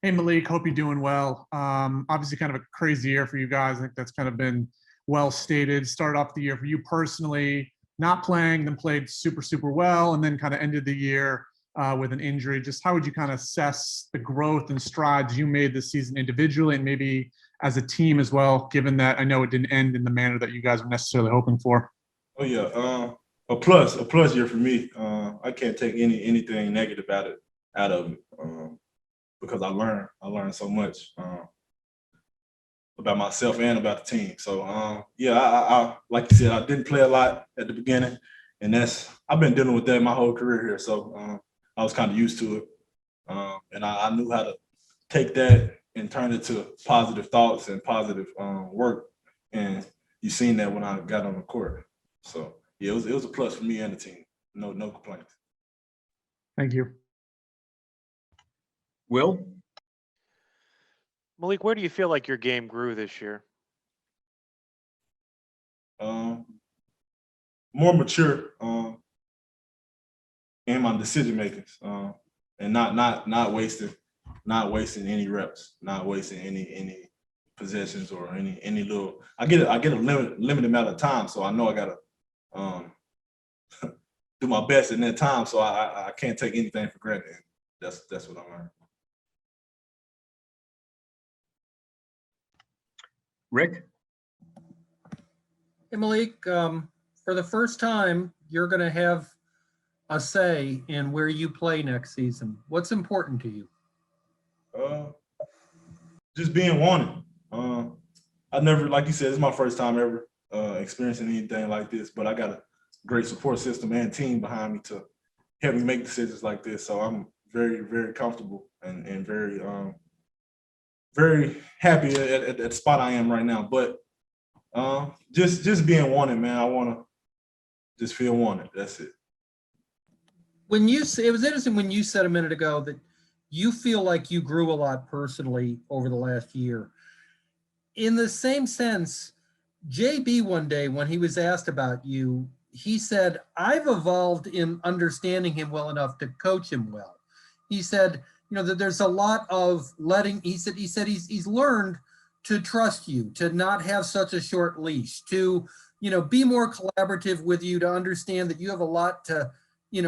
Hey Malik, hope you're doing well. Obviously, kind of a crazy year for you guys. I think that's kind of been well stated. Started off the year for you personally, not playing, then played super, super well, and then kind of ended the year with an injury. Just how would you kind of assess the growth and strides you made this season individually and maybe as a team as well, given that I know it didn't end in the manner that you guys were necessarily hoping for? Oh yeah, a plus year for me. I can't take anything negative out of it because I learned so much about myself and about the team. So yeah, I like you said, I didn't play a lot at the beginning, and I've been dealing with that my whole career here. So I was kind of used to it, and I knew how to take that and turn it to positive thoughts and positive work. And you seen that when I got on the court. So yeah, it was a plus for me and the team. No complaints. Thank you. Will? Malik, where do you feel like your game grew this year? Um, More mature in my decision makings, and not wasting any reps, not wasting any possessions or any little. I get a limited amount of time, so I know I gotta um, do my best in that time. So I can't take anything for granted. That's what I learned. Rick? Hey Malik, for the first time, you're going to have a say in where you play next season. What's important to you? Just being wanted. I never, like you said, it's my first time ever experiencing anything like this, but I got a great support system and team behind me to help me make decisions like this. So I'm very, very comfortable and very, very happy at the spot I am right now. But just being wanted, man. I want to just feel wanted. That's it. When you say, it was interesting when you said a minute ago that you feel like you grew a lot personally over the last year. In the same sense, JB one day when he was asked about you, he said, I've evolved in understanding him well enough to coach him well. He said, that there's a lot of letting, he said he's learned to trust you, to not have such a short leash, to, be more collaborative with you, to understand that you have a lot to,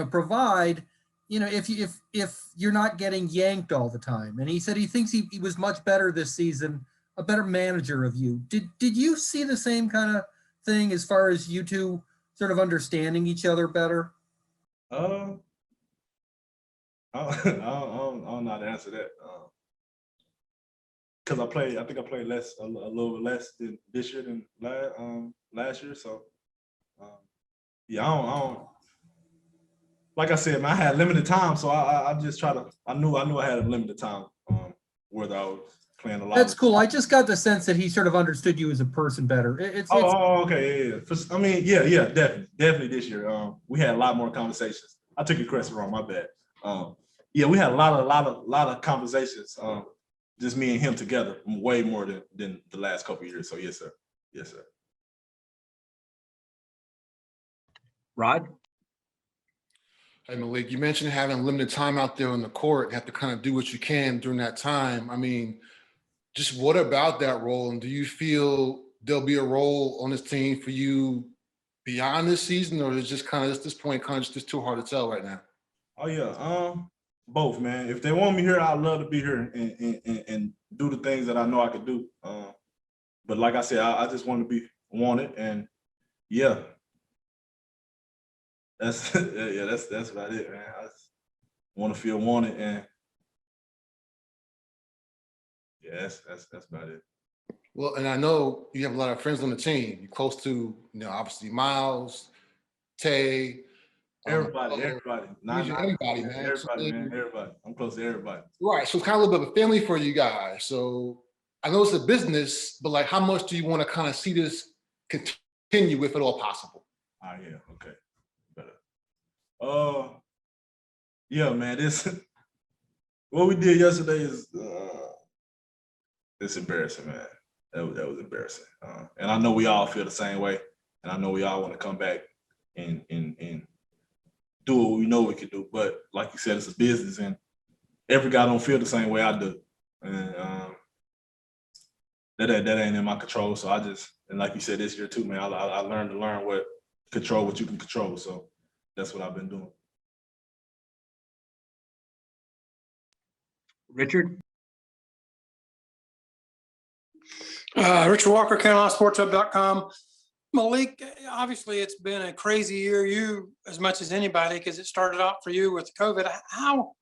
provide, if you're not getting yanked all the time. And he said he thinks he was much better this season, a better manager of you. Did you see the same kind of thing as far as you two sort of understanding each other better? Uh, I don't know how to answer that. Because I think I played a little bit less than this year than last year. So yeah, I don't. Like I said, man, I had limited time, so I just try to. I knew I had a limited time. Whether I was playing a lot. That's cool. I just got the sense that he sort of understood you as a person better. Okay, yeah. I mean, yeah, definitely this year. We had a lot more conversations. I took your question wrong. My bad. Yeah, we had a lot of conversations. Just me and him together, way more than the last couple of years. So yes, sir. Rod? Hey Malik, you mentioned having limited time out there on the court. You have to kind of do what you can during that time. I mean, just what about that role? And do you feel there'll be a role on this team for you beyond this season, or is it just kind of at this point kind of just too hard to tell right now? Oh yeah, both, man. If they want me here, I'd love to be here and do the things that I know I could do. But like I said, I just want to be wanted, and yeah, that's that's about it, man. I just want to feel wanted, and yeah, that's about it. Well, and I know you have a lot of friends on the team. You're close to, obviously Miles, Tay. Everybody. Everybody, man. Everybody. I'm close to everybody. Right. So it's kind of a little bit of a family for you guys. So I know it's a business, but like, how much do you want to kind of see this continue if at all possible? Yeah. Okay. Better. Yeah, man. This what we did yesterday is it's embarrassing, man. That was embarrassing. And I know we all feel the same way, and I know we all want to come back and do what we know we can do. But like you said, it's a business, and every guy don't feel the same way I do. and that ain't in my control. So and like you said, this year too, man, I learned to learn what you can control. So that's what I've been doing. Richard? Richard Walker, CarolinaSportsHub.com. Malik, obviously it's been a crazy year, you as much as anybody, because it started out for you with COVID. How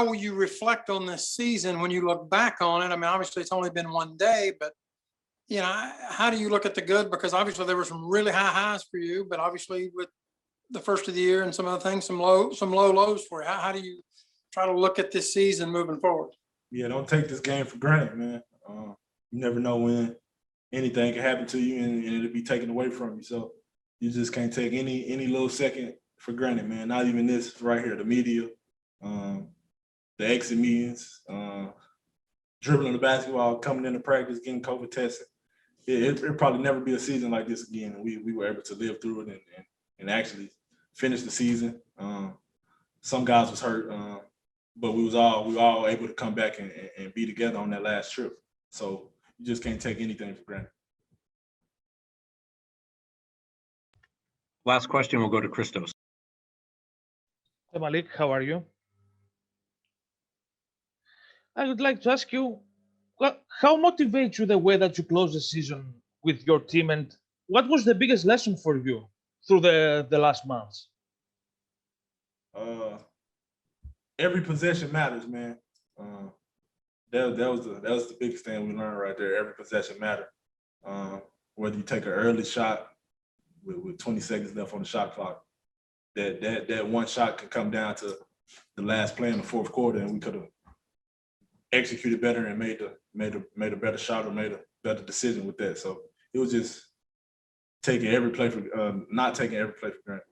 will you reflect on this season when you look back on it? I mean, obviously it's only been one day, but you know, how do you look at the good? Because obviously there were some really high highs for you, but obviously with the first of the year and some other things, some low lows for you. How do you try to look at this season moving forward? Yeah, don't take this game for granted, man. You never know when anything can happen to you and it'll be taken away from you. So you just can't take any little second for granted, man. Not even this right here, the media, the exit meetings, dribbling the basketball, coming into practice, getting COVID tested. It'll probably never be a season like this again. And we were able to live through it and actually finish the season. Some guys was hurt, but we were all able to come back and be together on that last trip. So you just can't take anything for granted. Last question will go to Christos. Hey Malik, how are you? I would like to ask you, how motivates you the way that you close the season with your team, and what was the biggest lesson for you through the last months? Every possession matters, man. That was the biggest thing we learned right there. Every possession matters. Whether you take an early shot with 20 seconds left on the shot clock, that one shot could come down to the last play in the fourth quarter, and we could have executed better and made a better shot or made a better decision with that. So it was just not taking every play for granted.